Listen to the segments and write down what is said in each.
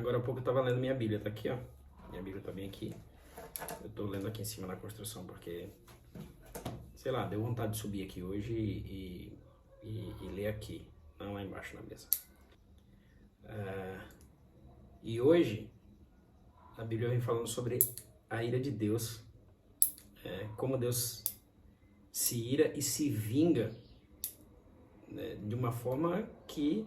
Agora há pouco eu estava lendo minha Bíblia, tá aqui, ó. Minha Bíblia tá bem aqui. Eu tô lendo aqui em cima na construção porque, sei lá, deu vontade de subir aqui hoje e ler aqui, não lá embaixo na mesa. E hoje a Bíblia vem falando sobre a ira de Deus, como Deus se ira e se vinga, né, de uma forma que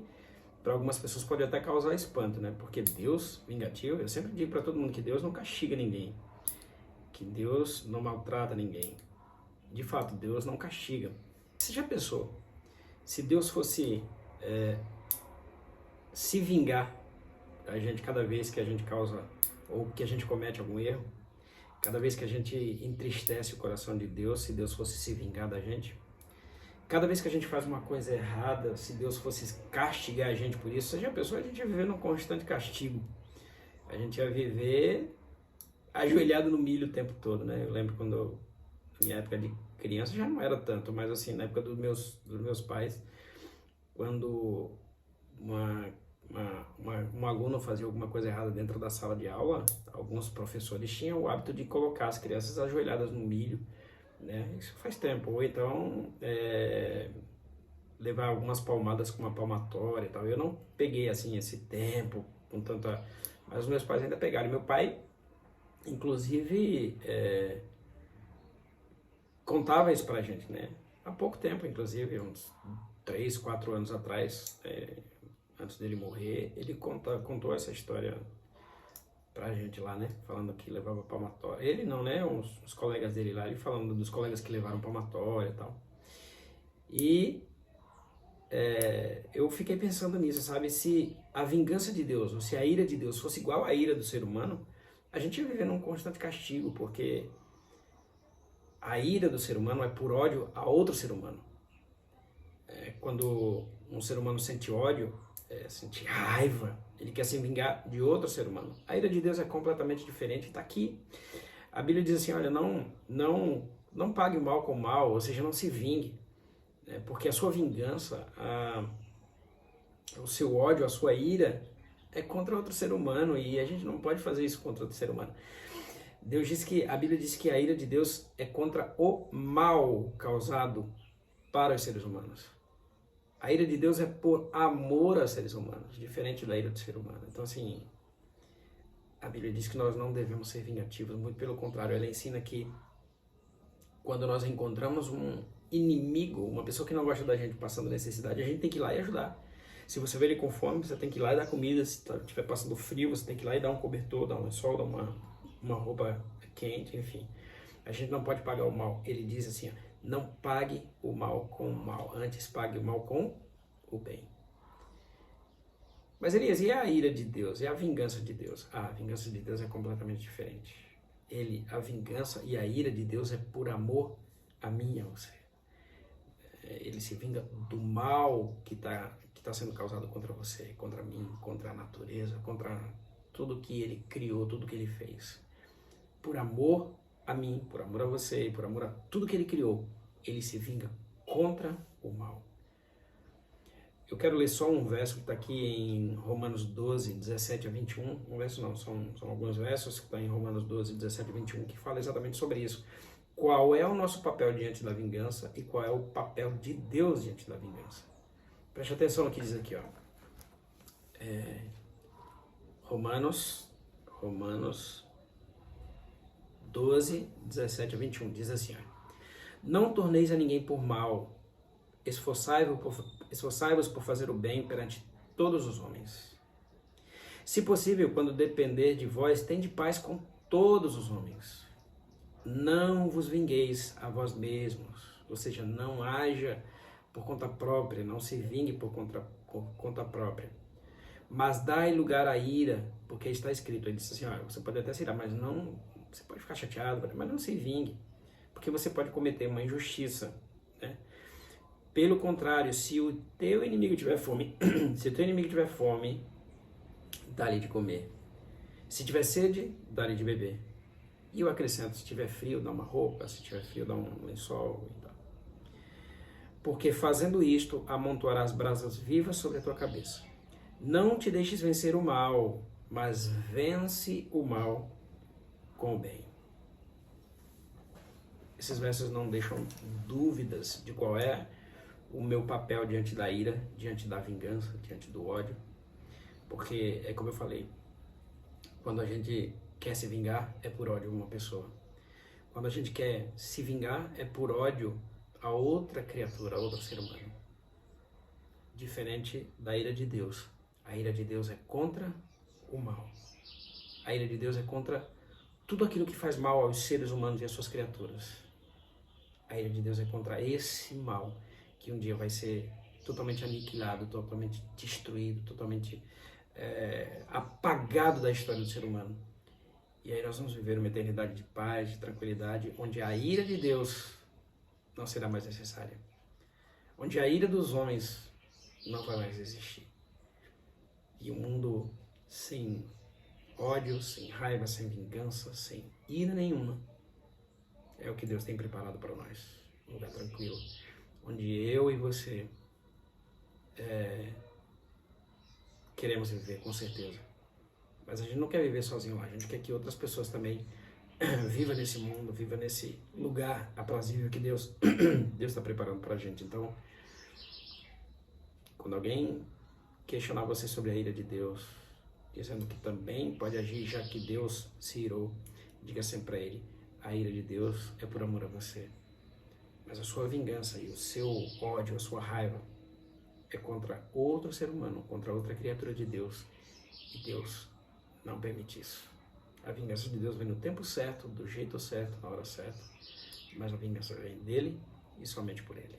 para algumas pessoas pode até causar espanto, né? Porque Deus vingativo, eu sempre digo para todo mundo que Deus não castiga ninguém, que Deus não maltrata ninguém. De fato, Deus não castiga. Você já pensou se Deus fosse se vingar da gente cada vez que a gente causa ou que a gente comete algum erro? Cada vez que a gente entristece o coração de Deus, se Deus fosse se vingar da gente? Cada vez que a gente faz uma coisa errada, se Deus fosse castigar a gente por isso, você já pensou? A gente ia viver num constante castigo. A gente ia viver ajoelhado no milho o tempo todo, né? Eu lembro quando, na minha época de criança, já não era tanto, mas assim, na época dos meus pais, quando um aluno fazia alguma coisa errada dentro da sala de aula, alguns professores tinham o hábito de colocar as crianças ajoelhadas no milho, né? Isso faz tempo. Ou então levar algumas palmadas com uma palmatória e tal. Eu não peguei assim esse tempo com tanta, mas os meus pais ainda pegaram. Meu pai, inclusive, contava isso pra gente, né? Há pouco tempo, inclusive, uns 3, 4 anos atrás, antes dele morrer, ele contou essa história pra gente lá, né? Falando que levava palmatória. Ele não, né? Os colegas dele lá, ele falando dos colegas que levaram palmatória e tal. E eu fiquei pensando nisso, sabe? Se a vingança de Deus, ou se a ira de Deus fosse igual à ira do ser humano, a gente ia viver num constante castigo, porque a ira do ser humano é por ódio a outro ser humano. Quando um ser humano sente ódio, sente raiva, ele quer se vingar de outro ser humano. A ira de Deus é completamente diferente, está aqui. A Bíblia diz assim, olha, não pague o mal com o mal, ou seja, não se vingue, né? Porque a sua vingança, o seu ódio, a sua ira é contra outro ser humano, e a gente não pode fazer isso contra outro ser humano. A Bíblia diz que a ira de Deus é contra o mal causado para os seres humanos. A ira de Deus é por amor aos seres humanos, diferente da ira do ser humano. Então, assim, a Bíblia diz que nós não devemos ser vingativos, muito pelo contrário, ela ensina que quando nós encontramos um inimigo, uma pessoa que não gosta da gente passando necessidade, a gente tem que ir lá e ajudar. Se você vê ele com fome, você tem que ir lá e dar comida. Se estiver passando frio, você tem que ir lá e dar um cobertor, dar um lençol, dar uma roupa quente, enfim. A gente não pode pagar o mal. Ele diz assim, ó, não pague o mal com o mal, antes pague o mal com o bem. Mas Elias, e a ira de Deus? E a vingança de Deus? A vingança de Deus é completamente diferente. A vingança e a ira de Deus é por amor a mim e a você. Ele se vinga do mal que tá sendo causado contra você, contra mim, contra a natureza, contra tudo que ele criou, tudo que ele fez. Por amor a mim, por amor a você, por amor a tudo que ele criou, ele se vinga contra o mal. Eu quero ler só um verso que está aqui em Romanos 12, 17 a 21. Um verso não, são alguns versos que estão em Romanos 12, 17 a 21, que fala exatamente sobre isso. Qual é o nosso papel diante da vingança e qual é o papel de Deus diante da vingança. Preste atenção no que diz aqui, ó. Romanos 12, 17 a 21, diz assim, ó, não torneis a ninguém por mal, esforçai-vos por fazer o bem perante todos os homens. Se possível, quando depender de vós, tende paz com todos os homens. Não vos vingueis a vós mesmos, ou seja, não haja por conta própria, não se vingue por conta própria. Mas dai lugar à ira, porque está escrito, ele disse assim, ó, você pode até se irar, mas não, você pode ficar chateado, mas não se vingue, porque você pode cometer uma injustiça, né? Pelo contrário, se o teu inimigo tiver fome, dá-lhe de comer. Se tiver sede, dá-lhe de beber. E eu acrescento, se tiver frio, dá uma roupa, se tiver frio, dá um lençol e tal. Porque fazendo isto, amontoarás brasas vivas sobre a tua cabeça. Não te deixes vencer o mal, mas vence o mal com o bem. Esses versos não deixam dúvidas de qual é o meu papel diante da ira, diante da vingança, diante do ódio, porque é como eu falei, quando a gente quer se vingar é por ódio a uma pessoa. Quando a gente quer se vingar é por ódio a outra criatura, a outro ser humano. Diferente da ira de Deus. A ira de Deus é contra o mal. A ira de Deus é contra tudo aquilo que faz mal aos seres humanos e às suas criaturas. A ira de Deus é contra esse mal que um dia vai ser totalmente aniquilado, totalmente destruído, totalmente apagado da história do ser humano. E aí nós vamos viver uma eternidade de paz, de tranquilidade, onde a ira de Deus não será mais necessária. Onde a ira dos homens não vai mais existir. E um mundo sem ódio, sem raiva, sem vingança, sem ira nenhuma, é o que Deus tem preparado para nós. Um lugar tranquilo, onde eu e você queremos viver, com certeza. Mas a gente não quer viver sozinho lá, a gente quer que outras pessoas também vivam nesse mundo, vivam nesse lugar aprazível que Deus está preparando para a gente. Então, quando alguém questionar você sobre a ira de Deus, dizendo que também pode agir já que Deus se irou, diga sempre para ele, a ira de Deus é por amor a você. Mas a sua vingança e o seu ódio, a sua raiva é contra outro ser humano, contra outra criatura de Deus. E Deus não permite isso. A vingança de Deus vem no tempo certo, do jeito certo, na hora certa. Mas a vingança vem dele e somente por ele.